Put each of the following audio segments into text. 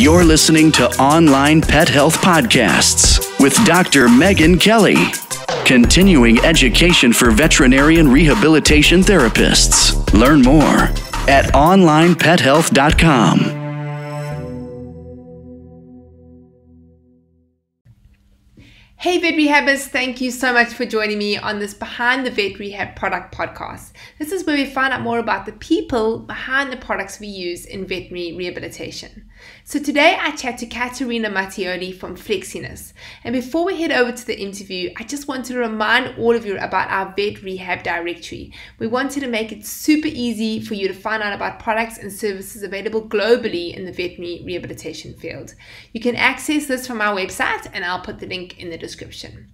You're listening to Online Pet Health Podcasts with Dr. Megan Kelly. Continuing education for veterinarian rehabilitation therapists. Learn more at onlinepethealth.com. Hey Vet Rehabbers, thank you so much for joining me on this Behind the Vet Rehab Product podcast. This is where we find out more about the people behind the products we use in veterinary rehabilitation. So today I chat to Katharina Mattioli from Flexiness. And before we head over to the interview, I just wanted to remind all of you about our Vet Rehab directory. We wanted to make it super easy for you to find out about products and services available globally in the veterinary rehabilitation field. You can access this from our website, and I'll put the link in the description.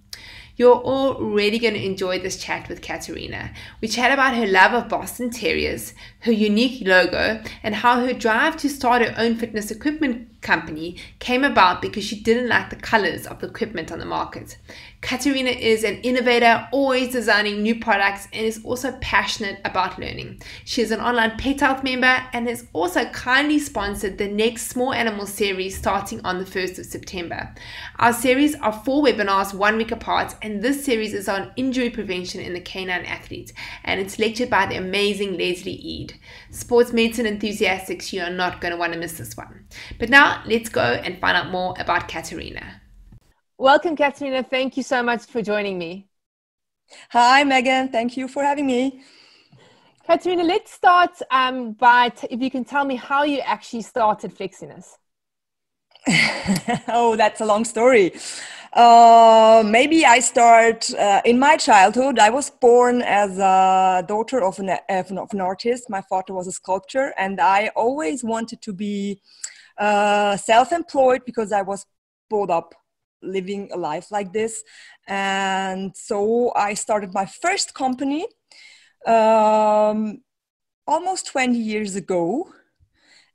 You're already going to enjoy this chat with Katharina. We chat about her love of Boston Terriers, her unique logo, and how her drive to start her own fitness equipment company came about because she didn't like the colors of the equipment on the market. Katrina is an innovator, always designing new products, and is also passionate about learning. She is an online pet health member and has also kindly sponsored the next small animal series starting on the 1st of September. Our series are 4 webinars 1 week apart, and this series is on injury prevention in the canine athlete, and it's lectured by the amazing Leslie Eade. Sports medicine enthusiasts, you are not going to want to miss this one. But now let's go and find out more about Katharina. Welcome, Katrina. Thank you so much for joining me. Hi, Megan. Thank you for having me. Katrina, let's start if you can tell me how you actually started Flexiness. Oh, that's a long story. Maybe I start in my childhood. I was born as a daughter of an artist. My father was a sculptor, and I always wanted to be self-employed because I was brought up living a life like this. And so I started my first company almost 20 years ago.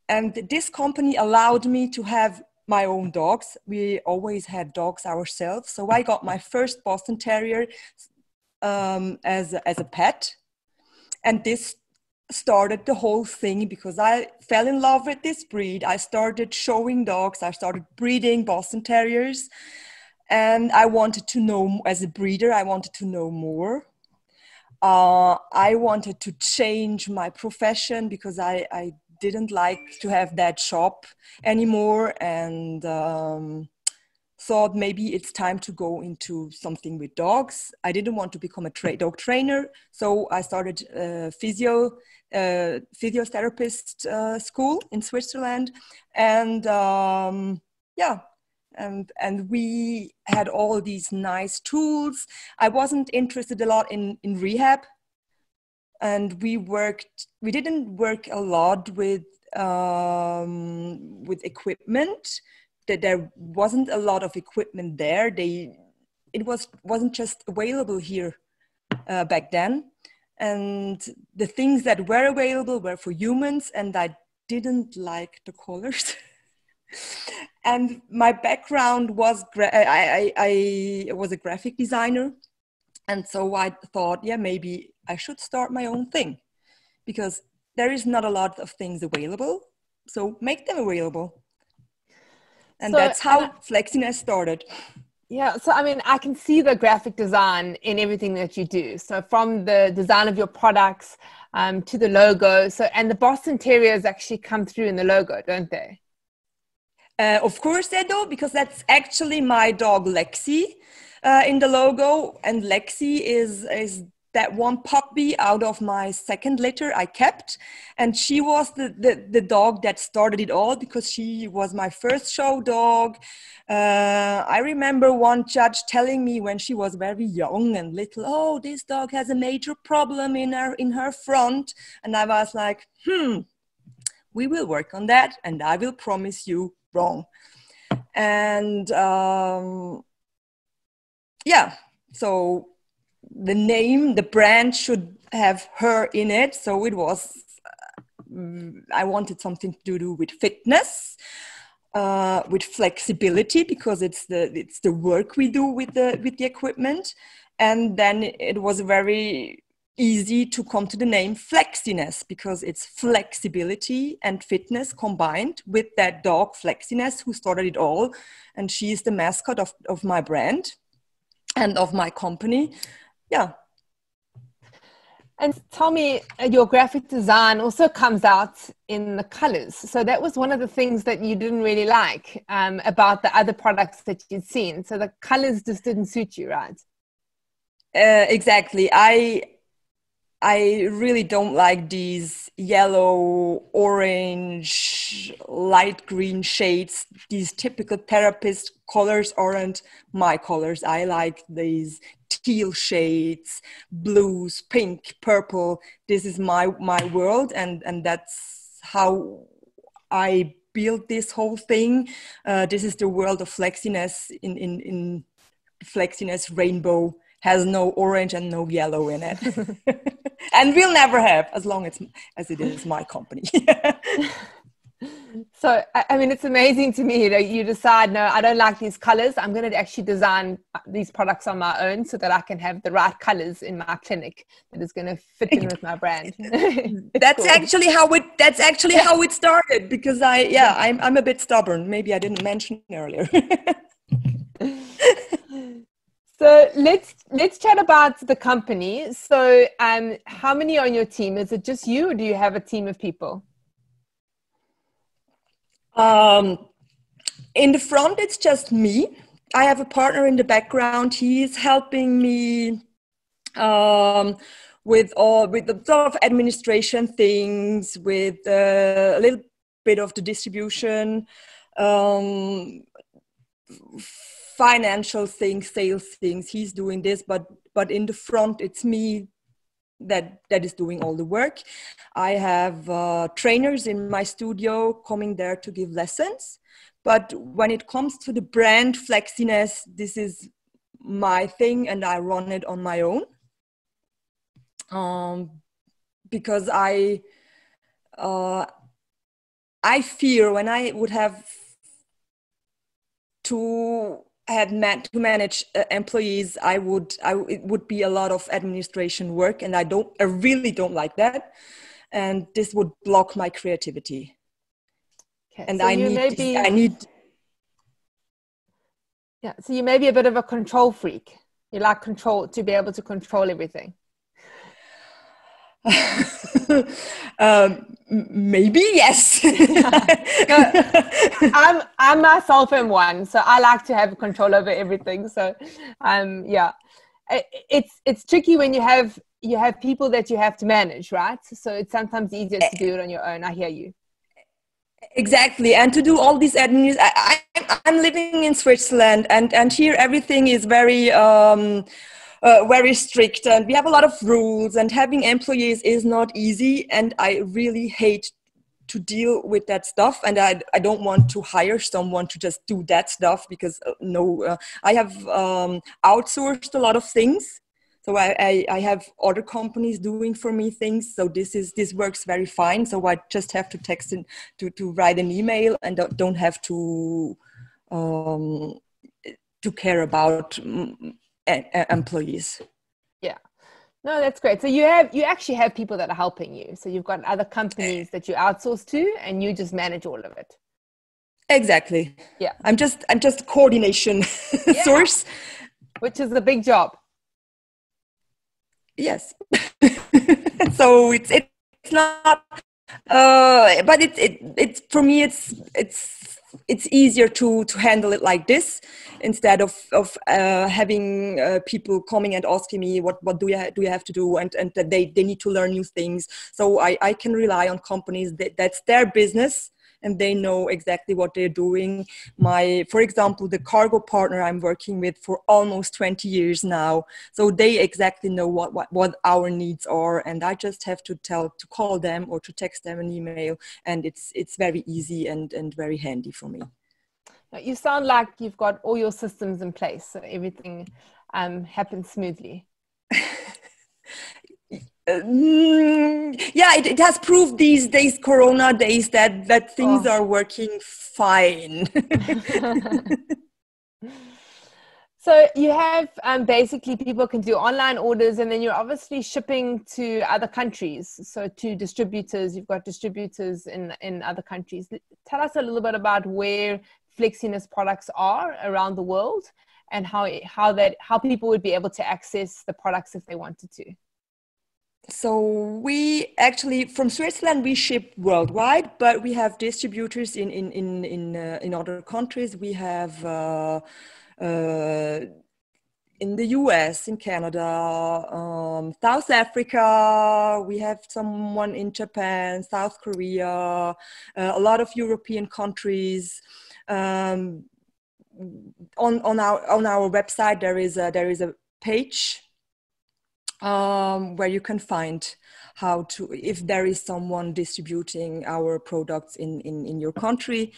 And this company allowed me to have my own dogs. We always had dogs ourselves. So I got my first Boston Terrier as a pet. And this started the whole thing because I fell in love with this breed. I started showing dogs. I started breeding Boston Terriers. And I wanted to know, as a breeder, I wanted to know more. I wanted to change my profession because I didn't like to have that shop anymore, and thought maybe it's time to go into something with dogs. I didn't want to become a dog trainer, so I started physiotherapist school in Switzerland, and and we had all these nice tools. I wasn't interested a lot in rehab, and we didn't work a lot with equipment. That there wasn't a lot of equipment there. It wasn't just available here back then. And the things that were available were for humans, and I didn't like the colors. And my background was, I was a graphic designer. And so I thought, yeah, maybe I should start my own thing because there is not a lot of things available. So make them available. And so, that's how Flexiness started. Yeah, so I mean, I can see the graphic design in everything that you do. So from the design of your products to the logo. So, and the Boston Terriers actually come through in the logo, don't they? Of course they do, because that's actually my dog Lexi in the logo. And Lexi is that one puppy out of my second litter I kept. And she was the dog that started it all because she was my first show dog. I remember one judge telling me when she was very young and little, oh, this dog has a major problem in her front. And I was like, we will work on that, and I will promise you wrong. And so the name, the brand should have her in it. So it was, I wanted something to do with fitness, with flexibility, because it's the work we do with the equipment. And then it was very easy to come to the name Flexiness, because it's flexibility and fitness combined with that dog Flexiness who started it all. And she's the mascot of my brand and of my company. Yeah. And tell me, your graphic design also comes out in the colors. So that was one of the things that you didn't really like about the other products that you'd seen. So the colors just didn't suit you, right? Exactly. I really don't like these yellow, orange, light green shades. These typical therapist colors aren't my colors. I like these teal shades, blues, pink, purple. This is my world, and that's how I built this whole thing. This is the world of Flexiness. In Flexiness rainbow has no orange and no yellow in it. And we'll never have, as long as it is my company. So, I mean, it's amazing to me that you decide, no, I don't like these colors. I'm going to actually design these products on my own so that I can have the right colors in my clinic that is going to fit in with my brand. That's cool. actually how it started, because I'm a bit stubborn. Maybe I didn't mention earlier. So let's chat about the company. So how many are on your team? Is it just you, or do you have a team of people? In the front, it's just me. I have a partner in the background. He is helping me with the sort of administration things, with a little bit of the distribution, financial things, sales things. He's doing this, but in the front, it's me that is doing all the work. I have trainers in my studio coming there to give lessons. But when it comes to the brand Flexiness, this is my thing, and I run it on my own. Because I fear when I would have to manage employees, it would be a lot of administration work, and I really don't like that, and this would block my creativity. Okay, and so I need. Yeah, so you may be a bit of a control freak. You like control, to be able to control everything. Maybe yes. I'm myself am one, so I like to have control over everything. So it's tricky when you have people that you have to manage, right? So it's sometimes easier to do it on your own. I hear you. Exactly, and to do all these admin. I'm living in Switzerland, and here everything is very very strict, and we have a lot of rules, and having employees is not easy, and I really hate to deal with that stuff, and I don't want to hire someone to just do that stuff, because I have outsourced a lot of things. So I have other companies doing for me things. So this works very fine. So I just have to text in to write an email, and don't have to care about employees. Yeah, no, that's great. So you actually have people that are helping you. So you've got other companies that you outsource to, and you just manage all of it. Exactly. Yeah, I'm just coordination source, which is a big job. Yes. So it's not, but it's for me it's easier to handle it like this, instead of having people coming and asking me what do you have to do, and that they need to learn new things. So I can rely on companies that's their business, and they know exactly what they're doing. For example, the cargo partner I'm working with for almost 20 years now. So they exactly know what our needs are. And I just have to call them or to text them an email. And it's very easy and very handy for me. You sound like you've got all your systems in place, so everything happens smoothly. It has proved these days, Corona days, that things are working fine. So you have basically people can do online orders, and then you're obviously shipping to other countries. So to distributors, you've got distributors in other countries. Tell us a little bit about where Flexiness products are around the world, and how people would be able to access the products if they wanted to. So we actually, from Switzerland, we ship worldwide, but we have distributors in other countries. We have in the US, in Canada, South Africa. We have someone in Japan, South Korea, a lot of European countries. On our website, there is a page where you can find if there is someone distributing our products in your country,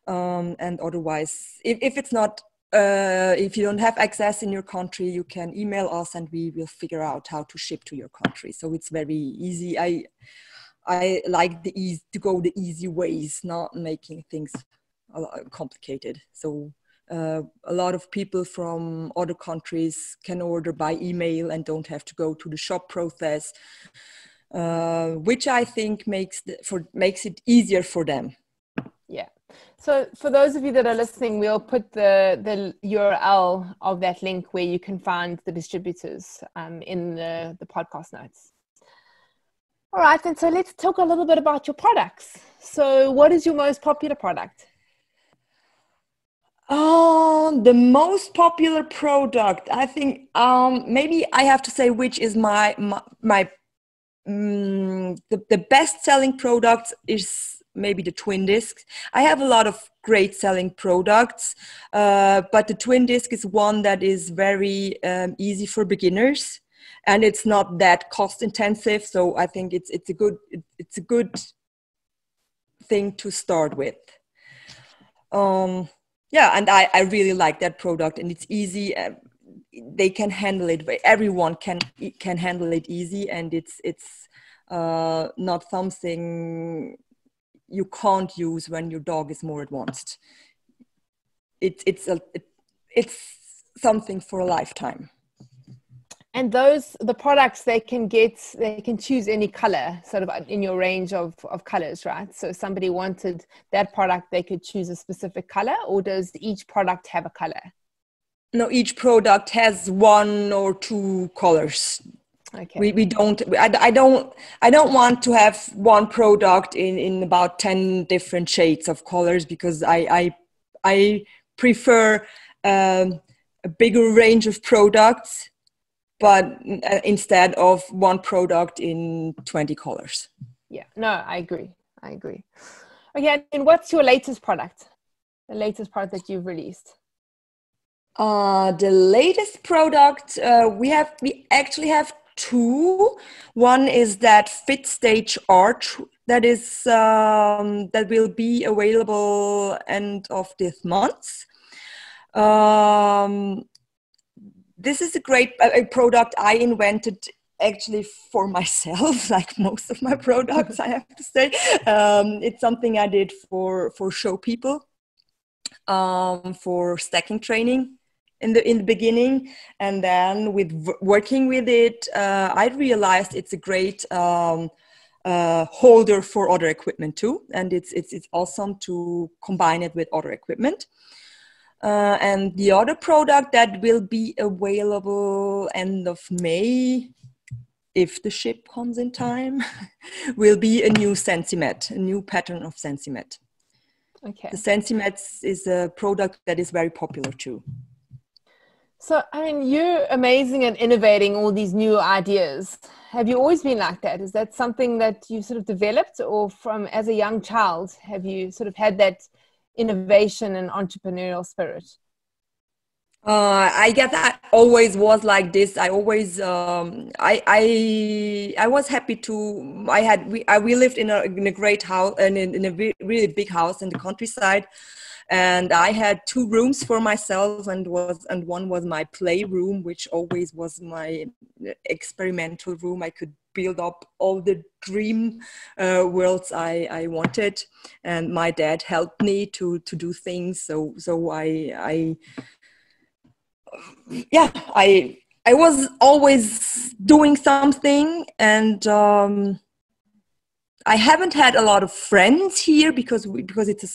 and otherwise, if it's not, if you don't have access in your country, you can email us and we will figure out how to ship to your country. So it's very easy. I like to go the easy ways, not making things complicated. So a lot of people from other countries can order by email and don't have to go to the shop process, which I think makes it easier for them. Yeah. So for those of you that are listening, we'll put the URL of that link where you can find the distributors in the podcast notes. All right, and so let's talk a little bit about your products. So what is your most popular product? The most popular product, I think, maybe I have to say which is the best selling product is maybe the twin disc. I have a lot of great selling products, but the twin disc is one that is very easy for beginners, and it's not that cost intensive. So I think it's a good thing to start with. Yeah, and I really like that product, and it's easy. They can handle it. Everyone can handle it easy, and it's not something you can't use when your dog is more advanced. It's something for a lifetime. And the products, they can choose any color, sort of in your range of colors, right? So if somebody wanted that product, they could choose a specific color, or does each product have a color? No, each product has one or two colors. Okay. I don't want to have one product in about 10 different shades of colors, because I prefer a bigger range of products, but instead of one product in 20 colors. Yeah, no, I agree. Okay, and what's your latest product? The latest product that you've released? The latest product, we actually have two. One is that Fit Stage Arch that will be available end of this month. This is a great product I invented actually for myself, like most of my products, I have to say. It's something I did for show people, for stacking training in the beginning. And then working with it, I realized it's a great holder for other equipment too. And it's awesome to combine it with other equipment. And the other product that will be available end of May, if the ship comes in time, will be a new SensiMat, a new pattern of SensiMat. Okay. The SensiMat is a product that is very popular too. So, I mean, you're amazing at innovating all these new ideas. Have you always been like that? Is that something that you sort of developed, or from as a young child, have you sort of had that innovation and entrepreneurial spirit? I guess I always was like this. I always I was happy to. We lived in a great house, and in a really big house in the countryside, and I had 2 rooms for myself, and one was my play room, which always was my experimental room. I could build up all the dream worlds I wanted, and my dad helped me to do things. So I yeah, I was always doing something, and I haven't had a lot of friends here because it's a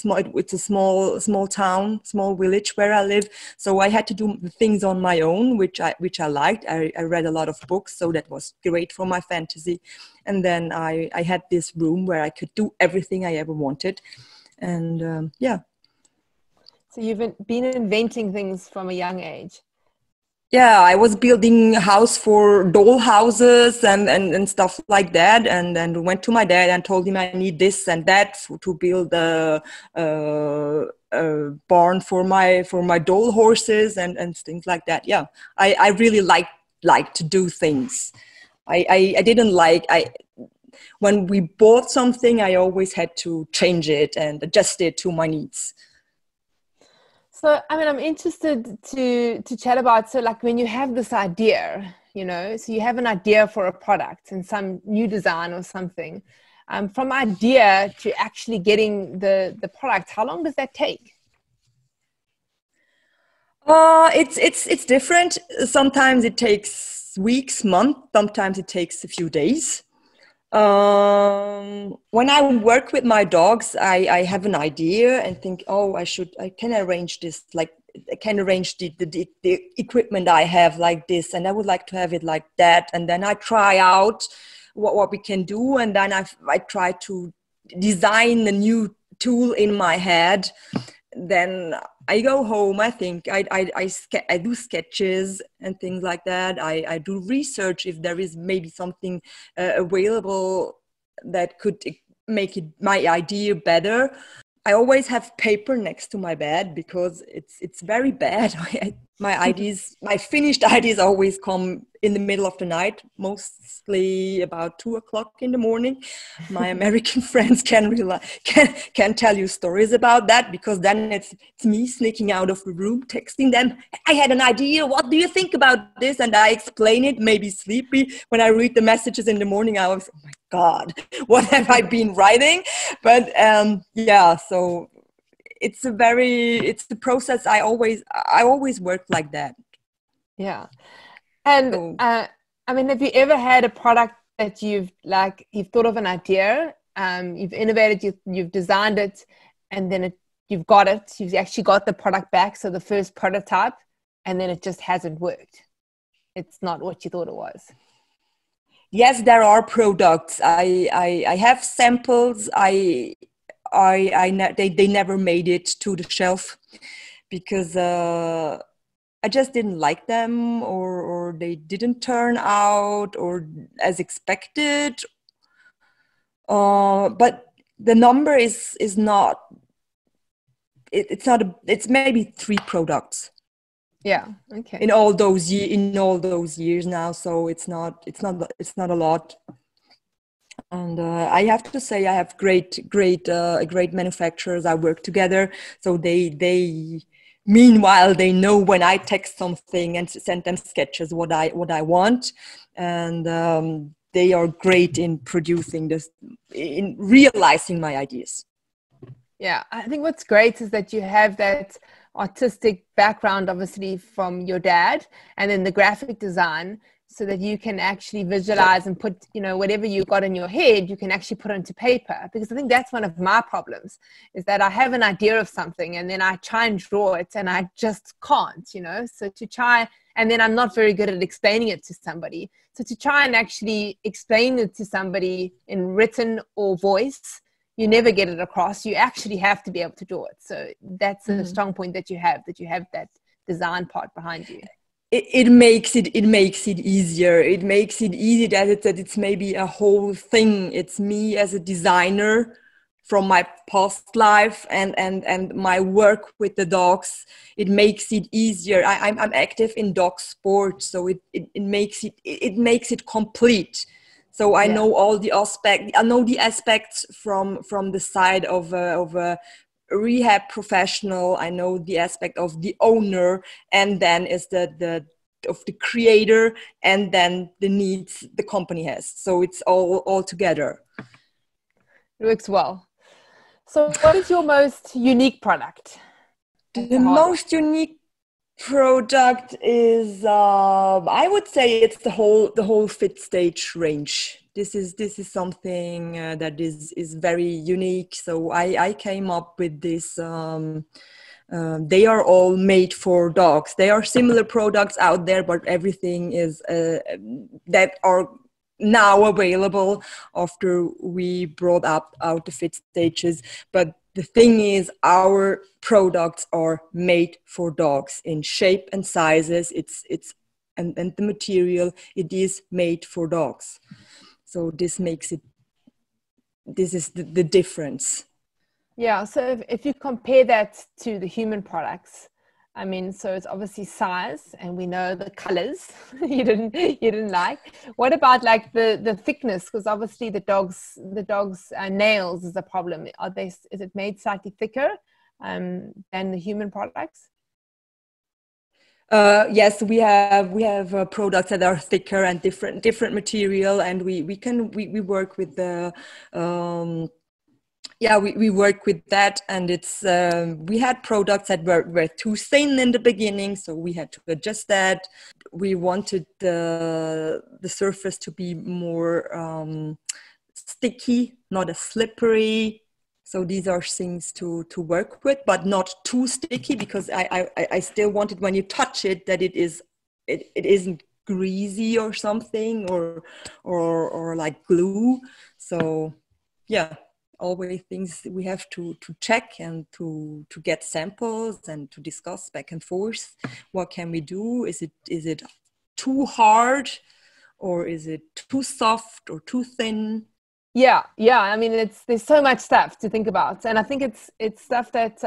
small town, small village where I live. So I had to do things on my own, which I liked. I read a lot of books, so that was great for my fantasy. And then I had this room where I could do everything I ever wanted, and yeah. So you've been inventing things from a young age. Yeah, I was building a house for doll houses and stuff like that, and then went to my dad and told him I need this and that to build a barn for my doll horses and things like that. Yeah, I really like to do things. I didn't like when we bought something, I always had to change it and adjust it to my needs. So, I mean, I'm interested to chat about, so like when you have this idea, so you have an idea for a product and some new design or something, from idea to actually getting the product, how long does that take? It's different. Sometimes it takes weeks, months, sometimes it takes a few days. When I work with my dogs, I have an idea and think, oh, I can arrange this, like I can arrange the equipment I have like this, and I would like to have it like that. And then I try out what we can do, and then I try to design a new tool in my head. Then I go home, I think, I do sketches and things like that. I do research if there is maybe something available that could make my idea better. I always have paper next to my bed because it's very bad. My finished ideas always come in the middle of the night, mostly about 2:00 in the morning. My American friends can tell you stories about that, because then it's me sneaking out of the room, texting them, I had an idea, what do you think about this? And I explain it, maybe sleepy. When I read the messages in the morning, I was, oh my God, what have I been writing? But yeah, so it's the process. I always work like that. Yeah. And So, I mean, have you ever had a product that you've thought of an idea, you've innovated, you've designed it, and then you've actually got the product back, so the first prototype, and then it just hasn't worked? It's not what you thought it was. yes, there are products. I have samples. They never made it to the shelf because I just didn't like them, or they didn't turn out or as expected. But the number is not. It's not. It's maybe 3 products. Yeah. Okay. In all those years now, so it's not a lot. And I have to say, I have great manufacturers. I work together, so they meanwhile they know when I text something and send them sketches what I want, and they are great in producing this, in realizing my ideas. Yeah, I think what's great is that you have that artistic background, obviously, from your dad, and then the graphic design, so that you can actually visualize and put, whatever you got in your head, you can actually put into paper. Because I think that's one of my problems, is that I have an idea of something and then I try and draw it and I just can't, so to try, and then I'm not very good at explaining it to somebody. So to try and actually explain it to somebody in written or voice, you never get it across. You actually have to be able to draw it. So that's a strong point that you have that design part behind you. It makes it easier. It makes it easy that it's maybe a whole thing. It's me as a designer from my past life and my work with the dogs. It makes it easier. I'm active in dog sports, so it makes it complete. So I know all the aspects. I know the aspects from the side of a rehab professional. I know the aspect of the owner, and then is the of the creator, and then the needs the company has. So it's all together. It works well. So what is your most unique product? The most unique product is I would say it's the whole fit stage range. This is something that is very unique. So I came up with this. They are all made for dogs. There are similar products out there, but everything is that are now available after we brought out the fit stages. But the thing is, our products are made for dogs in shape and sizes. And the material, it is made for dogs. So this makes it. This is the difference. Yeah. So if you compare that to the human products, I mean, so it's obviously size, and we know the colors you didn't like. What about like the thickness? Because obviously the dog's nails is a problem. Is it made slightly thicker than the human products? Yes, we have products that are thicker and different material, and we work with the. We work with that, and it's we had products that were too thin in the beginning, so we had to adjust that. We wanted the surface to be more sticky, not as slippery. So these are things to work with, but not too sticky, because I still wanted, when you touch it, that it isn't greasy or something, or like glue. So yeah. Always things we have to check and to get samples and to discuss back and forth. What can we do? Is it too hard, or is it too soft or too thin? Yeah. I mean, there's so much stuff to think about, and I think it's stuff that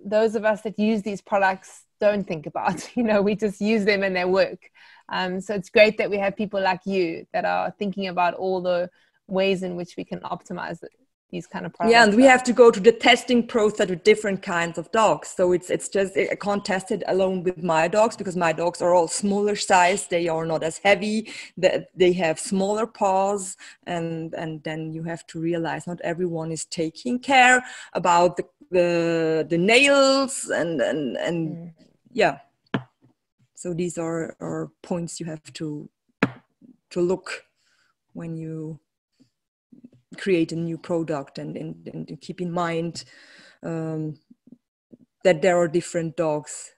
those of us that use these products don't think about. We just use them and they work. So it's great that we have people like you that are thinking about all the ways in which we can optimize these kind of products. Yeah, and we have to go to the testing process with different kinds of dogs. So it's just, I can't test it alone with my dogs, because my dogs are all smaller size. They are not as heavy. They have smaller paws, and then you have to realize not everyone is taking care about the nails and yeah. So these are points you have to look when you create a new product, and keep in mind that there are different dogs.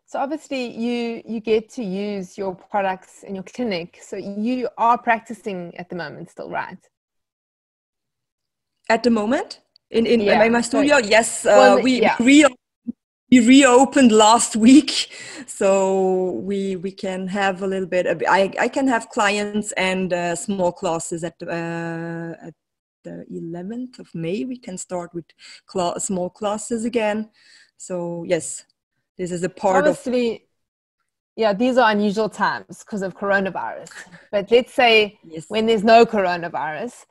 So obviously you get to use your products in your clinic. So you are practicing at the moment still, right? At the moment? In my studio? Yes. We reopened last week, so we can have a little bit. I can have clients and small classes at the 11th of May. We can start with small classes again. So yes, this is a part of. Yeah, these are unusual times because of coronavirus. But let's say when there's no coronavirus,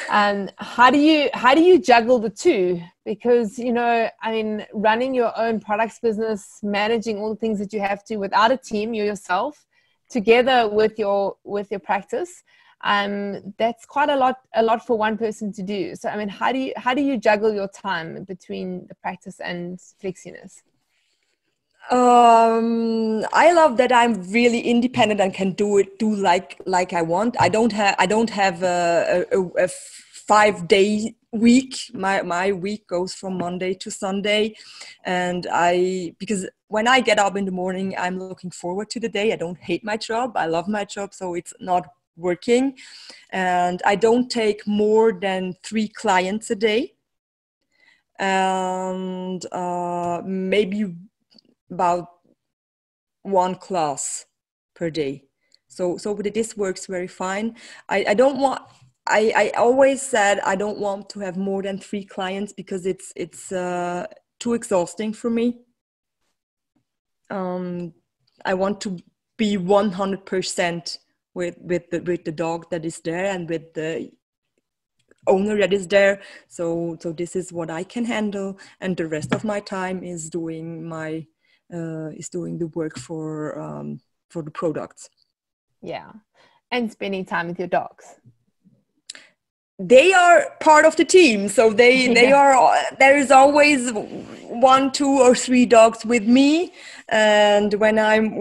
how do you juggle the two? Because I mean, running your own products business, managing all the things that you have to without a team, you yourself, together with your practice, that's quite a lot for one person to do. So I mean, how do you juggle your time between the practice and Flexiness? I love that I'm really independent and can do like I want. I don't have a 5-day week. My week goes from Monday to Sunday, and because when I get up in the morning, I'm looking forward to the day. I don't hate my job. I love my job, so it's not working, and I don't take more than 3 clients a day, and maybe about 1 class per day. So this works very fine. I always said I don't want to have more than 3 clients, because it's too exhausting for me. I want to be 100% with the dog that is there, and with the owner that is there. So this is what I can handle, and the rest of my time is doing the work for the products. Yeah, and spending time with your dogs. They are part of the team, so they are. There is always 1, 2, or 3 dogs with me, and when I'm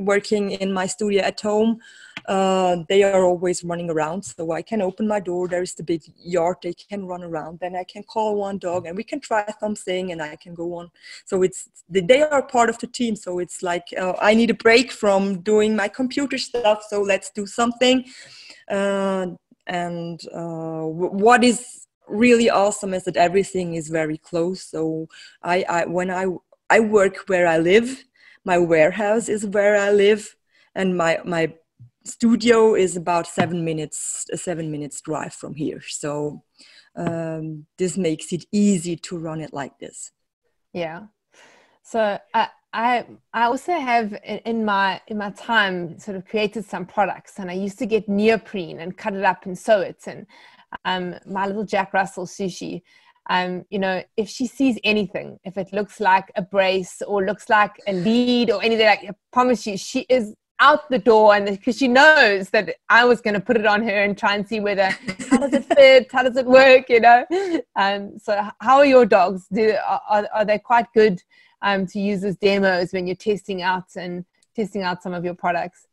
working in my studio at home, they are always running around, so I can open my door. There is the big yard, they can run around. Then I can call one dog and we can try something and I can go on. So they are part of the team. So it's like, I need a break from doing my computer stuff, so let's do something. What is really awesome is that everything is very close. So when I work where I live, my warehouse is where I live, and my studio is about 7 minutes drive from here. So this makes it easy to run it like this. Yeah. So I also have in my time sort of created some products, and I used to get neoprene and cut it up and sew it. And my little Jack Russell Sushi, if she sees anything, if it looks like a brace or looks like a lead or anything, I promise you, she is out the door, and because she knows that I was going to put it on her and try and see how does it fit, how does it work, So how are your dogs? Are they quite good to use as demos when you're testing out some of your products?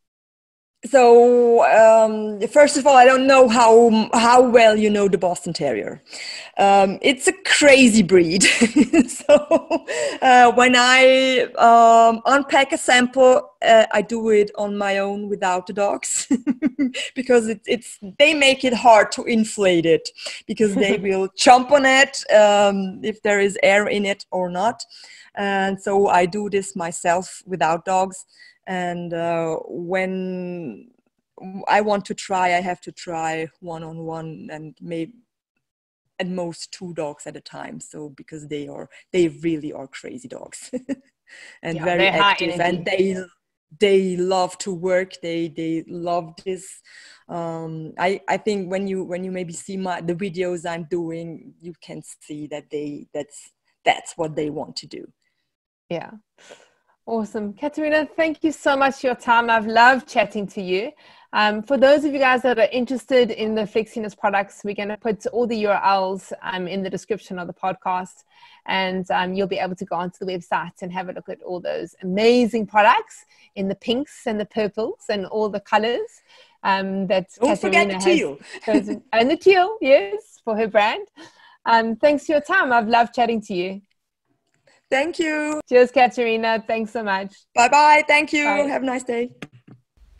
So first of all, I don't know how well you know the Boston Terrier. It's a crazy breed. So when I unpack a sample, I do it on my own without the dogs because they make it hard to inflate it, because they will jump on it if there is air in it or not. And so I do this myself without dogs. And when I want to try, I have to try one-on-one, and maybe at most 2 dogs at a time. So because they really are crazy dogs and very active, and they love to work. They love this. I think when you maybe see the videos I'm doing, you can see that that's what they want to do. Yeah. Awesome. Katrina, thank you so much for your time. I've loved chatting to you. For those of you guys that are interested in the Flexiness products, we're going to put all the URLs in the description of the podcast, and you'll be able to go onto the website and have a look at all those amazing products in the pinks and the purples and all the colors that Katrina has. Teal. And the teal, yes, for her brand. Thanks for your time. I've loved chatting to you. Thank you. Cheers, Katrina. Thanks so much. Bye-bye. Thank you. Bye. Have a nice day.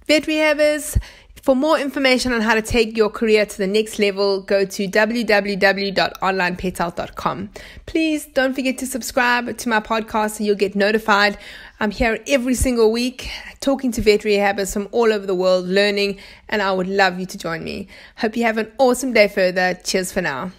Vet Rehabbers, for more information on how to take your career to the next level, go to www.onlinepethealth.com. Please don't forget to subscribe to my podcast so you'll get notified. I'm here every single week talking to vet rehabbers from all over the world, learning, and I would love you to join me. Hope you have an awesome day further. Cheers for now.